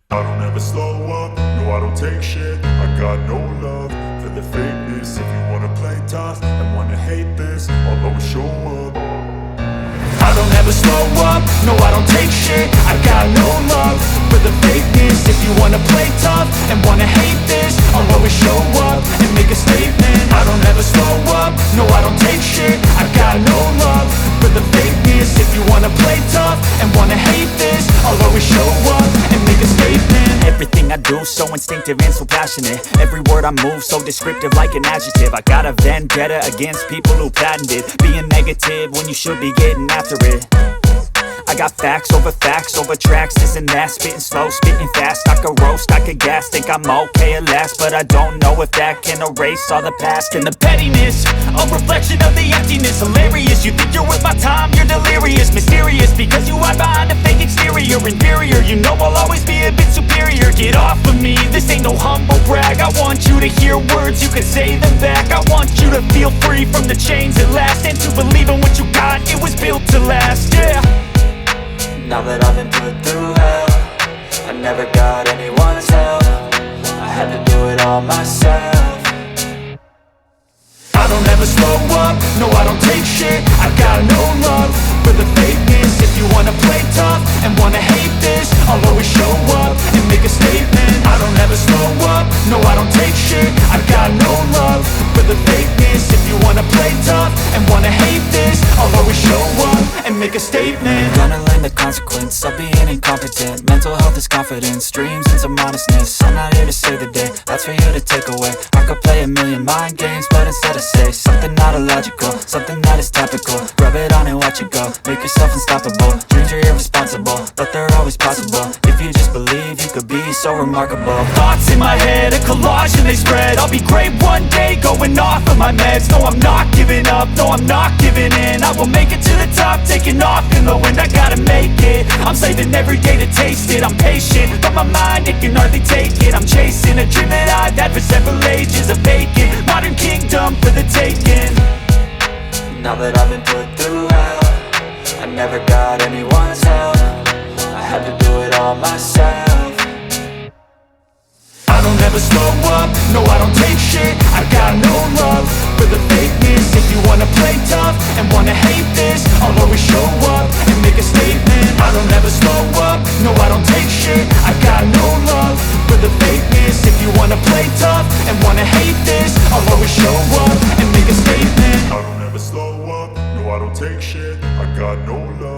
I don't ever slow up, no I don't take shit. I got no love for the fakeness. If you wanna play tough and wanna hate this, I'll always show up. I don't ever slow up, no I don't take shit. I got no love for the fakeness. If you wanna play tough and wanna hate this, I'll always show up and make a statement. I don't ever slow up, no I don't take shit. I got no love for the fakeness. If you wanna play tough and wanna hate this, I'll always show up and make a statement. Everything I do so instinctive and so passionate. Every word I move so descriptive like an adjective. I got a vendetta against people who patented being negative when you should be getting after it. I got facts over tracks, this and that. Spitting slow, spitting fast. I could roast, I could gas. Think I'm okay at last, but I don't know if that can erase all the past. And the pettiness, a reflection of the emptiness. Hilarious, you think you're worth my time, you're delirious. Mysterious, because you hide behind a fake exterior. Inferior, you know I'll always be a bit superior. Get off of me, this ain't no humble brag. I want you to hear words, you can say them back. I want you to feel free from the chains at last, and to believe in what you got, it was built to last, yeah. Now that I've been put through hell, I never got anyone's help. I had to do it all myself. I don't ever slow up, no I don't take shit. I got no love for the fakeness. If you wanna play tough and wanna hate this, I'll always show up and make a statement. I don't ever slow up, no I don't take shit. I got no love for the fakeness. If you wanna play tough and wanna hate this, I'll always show up and make a statement. Gonna learn the consequence of being incompetent. Mental health is confidence, dreams and some modestness. I'm not here to save the day, that's for you to take away. I could play a million mind games, but instead I say something not illogical, something that is topical. Rub it on and watch it go, make yourself unstoppable. Dreams are irresponsible, but they're always possible. If you just believe, you could be so remarkable. Thoughts in my head, a collage and they spread. I'll be great one day, going off of my meds. No, I'm not giving up, no, I'm not giving in. I will make it to the top, taking off in the wind. I gotta make it, I'm saving every day to taste it. I'm patient, but my mind, it can hardly take it. I'm chasing a dream that I've had for several ages. A vacant, modern kingdom for the taking. Now that I've been put through hell, I never got anyone's help. I had to do it all myself. I don't ever slow up, no I don't take shit. I got no love for the fakeness. If you wanna play tough and wanna hate this, I'll always show up and make a statement. I don't ever slow up, no I don't take shit. I got no love for the fakeness. If you wanna play tough and wanna hate this, I'll always show up and make a statement. I don't ever slow up, no I don't take shit. I got no love